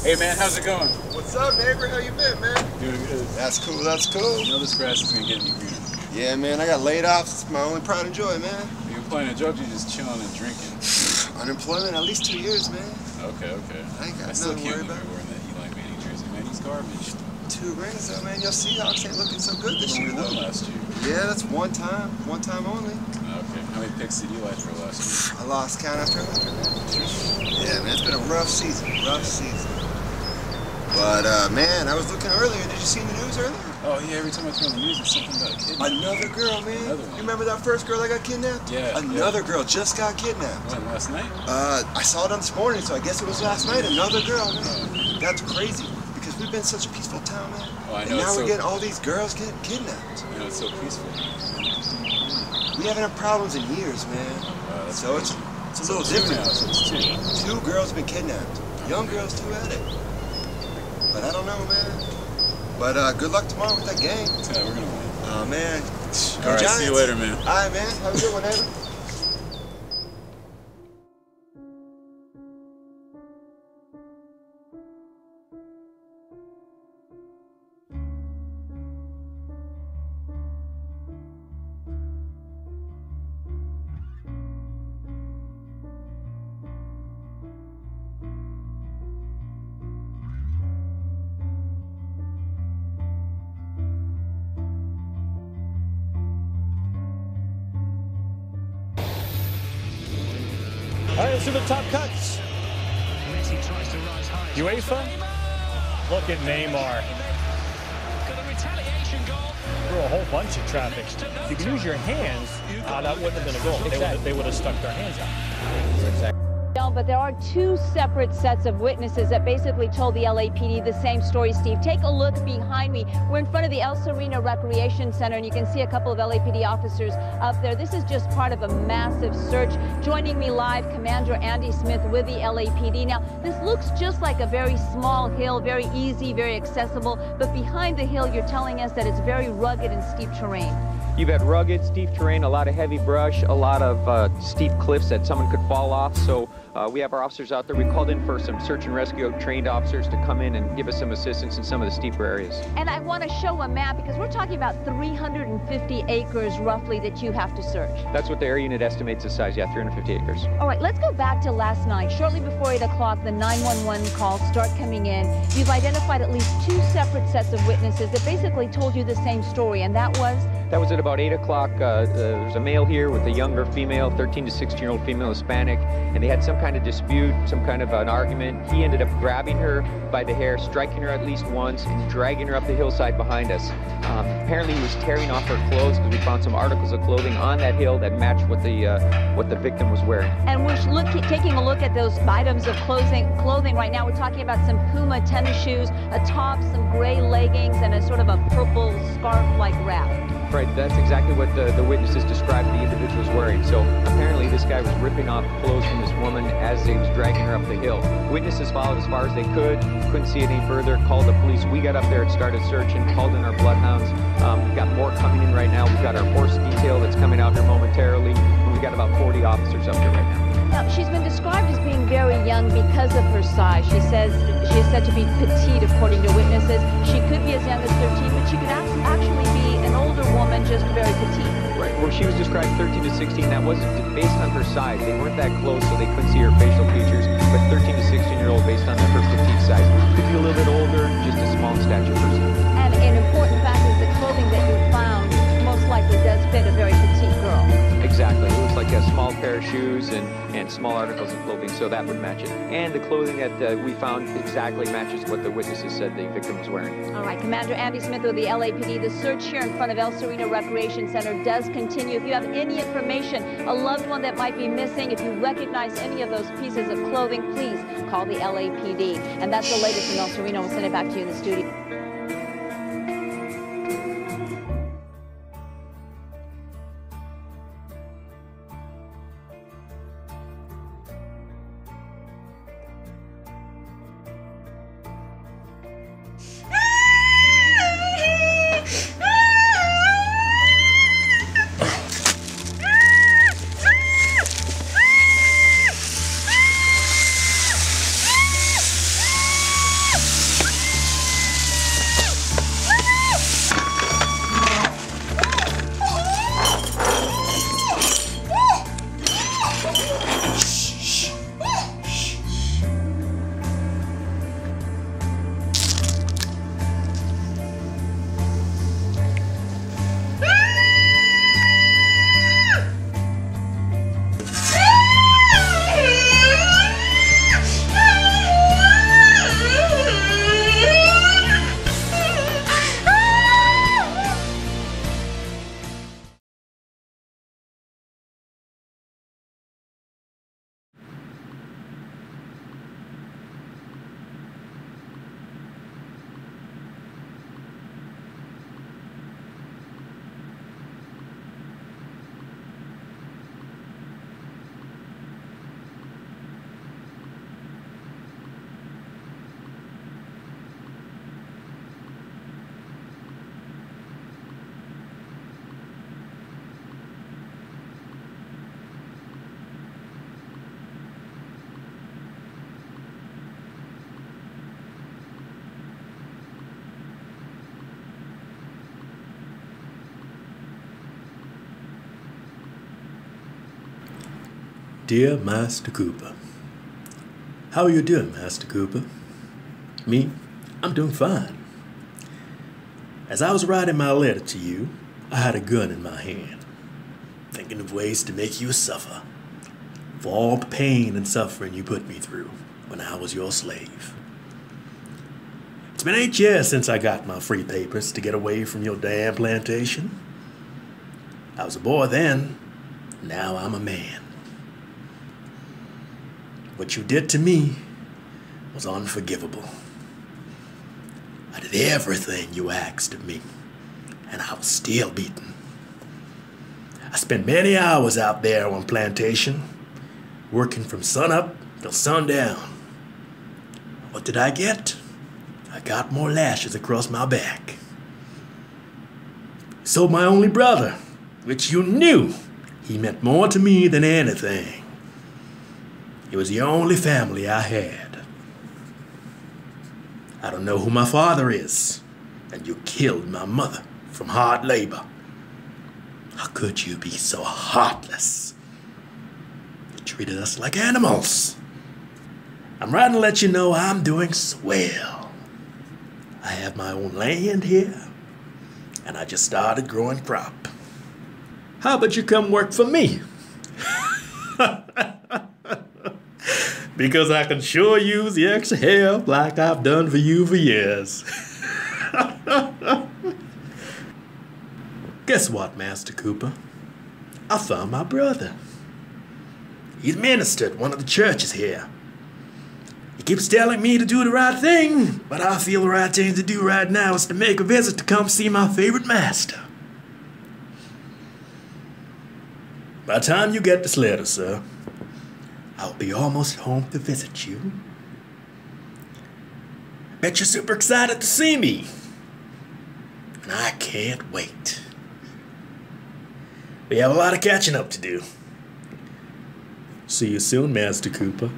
Hey man, how's it going? What's up, neighbor? How you been, man? Doing good. That's cool, that's cool. You know this grass is gonna get any greener. Yeah, man, I got laid off. It's my only pride and joy, man. Are you playing a joke? You just chilling and drinking? Unemployment, at least 2 years, man. Okay. I ain't got I still nothing to can't worry believe about. you're wearing that Eli Manning jersey, man. He's garbage. 2 rings, though, man. Your Seahawks ain't looking so good this year, We won though. last year. Yeah, that's one time only. Okay. How many picks did Eli throw last year? I lost count after 100, man. Yeah, man, it's been a rough season. But, man, I was looking earlier. Did you see the news earlier? Oh, yeah, every time I turn on the news, it's something about a kid. Another girl, man. Another one. You remember that first girl that got kidnapped? Yeah. Another girl just got kidnapped. When, last night? I saw it on this morning, so I guess it was last night. Another girl, man. That's crazy, because we've been such a peaceful town, man. Oh, I know. And now we're getting all these girls getting kidnapped. You know, it's so peaceful. We haven't had problems in years, man. That's So crazy. it's a little Two different. now, so it's 2. 2 girls been kidnapped. Young girls too at it. But I don't know, man. But good luck tomorrow with that game. Yeah, we're gonna win. Oh, man. All right, see you later, man. All right, man. Have a good one, neighbor. All right, let's do the top cuts. UEFA, look at Neymar. Through a whole bunch of traffic. If you can use your hands, that wouldn't have been a goal. Exactly. They would have stuck their hands out. Exactly. But there are 2 separate sets of witnesses that basically told the LAPD the same story, Steve. Take a look behind me. We're in front of the El Sereno Recreation Center, and you can see a couple of LAPD officers up there. This is just part of a massive search. Joining me live, Commander Andy Smith with the LAPD. Now, this looks just like a very small hill, very easy, very accessible, but behind the hill, you're telling us that it's very rugged and steep terrain. You've had rugged, steep terrain, a lot of heavy brush, a lot of steep cliffs that someone could fall off. So we have our officers out there. We called in for some search and rescue trained officers to come in and give us some assistance in some of the steeper areas. And I want to show a map because we're talking about 350 acres roughly that you have to search. That's what the area unit estimates the size, yeah, 350 acres. All right, let's go back to last night. Shortly before 8 o'clock, the 911 calls start coming in. You've identified at least 2 separate sets of witnesses that basically told you the same story, and that was? That was at about 8 o'clock. There's a male here with a younger female, 13 to 16-year-old female, Hispanic, and they had some kind of dispute, some kind of an argument. He ended up grabbing her by the hair, striking her at least once, and dragging her up the hillside behind us. Apparently he was tearing off her clothes because we found some articles of clothing on that hill that matched what the victim was wearing. And we're taking a look at those items of clothing right now. We're talking about some Puma tennis shoes, a top, some gray leggings, and a sort of a purple scarf-like wrap. Right, that's exactly what the witnesses described the individual was wearing. So apparently this guy was ripping off clothes from this woman as he was dragging her up the hill. Witnesses followed as far as they couldn't see it any further, called the police. We got up there and started searching, called in our bloodhounds. We've got more coming in right now. We've got our horse detail that's coming out here momentarily. And we've got about 40 officers up there right now. Now, she's been described as being very young because of her size. She is said to be petite, according to witnesses. She could be as young as 13, but she could actually be an older woman, just very petite. Right. Well, she was described 13 to 16. That was based on her size. They weren't that close, so they couldn't see her facial features. But 13 to 16-year-old based on her petite size. Could be a little bit older, just a small stature person. And an important fact is the clothing that you found most likely does fit pair of shoes and small articles of clothing, so that would match it. And the clothing that we found exactly matches what the witnesses said the victim was wearing. All right, Commander Andy Smith with the LAPD. The search here in front of El Sereno Recreation Center does continue. If you have any information, a loved one that might be missing, if you recognize any of those pieces of clothing, please call the LAPD. And that's the latest from El Sereno. We'll send it back to you in the studio. Dear Master Cooper, how are you doing, Master Cooper? Me? I'm doing fine. As I was writing my letter to you, I had a gun in my hand, thinking of ways to make you suffer for all the pain and suffering you put me through when I was your slave. It's been 8 years since I got my free papers to get away from your damn plantation. I was a boy then, now I'm a man. What you did to me was unforgivable. I did everything you asked of me, and I was still beaten. I spent many hours out there on plantation, working from sunup till sundown. What did I get? I got more lashes across my back. So my only brother, which you knew, he meant more to me than anything. He was the only family I had. I don't know who my father is, and you killed my mother from hard labor. How could you be so heartless? You treated us like animals. I'm writing to let you know I'm doing swell. I have my own land here, and I just started growing crop. How about you come work for me? Because I can sure use the extra help like I've done for you for years. Guess what, Master Cooper? I found my brother. He's minister at one of the churches here. He keeps telling me to do the right thing, but I feel the right thing to do right now is to make a visit to come see my favorite master. By the time you get this letter, sir, I'll be almost home to visit you. Bet you're super excited to see me. And I can't wait. We have a lot of catching up to do. See you soon, Master Cooper.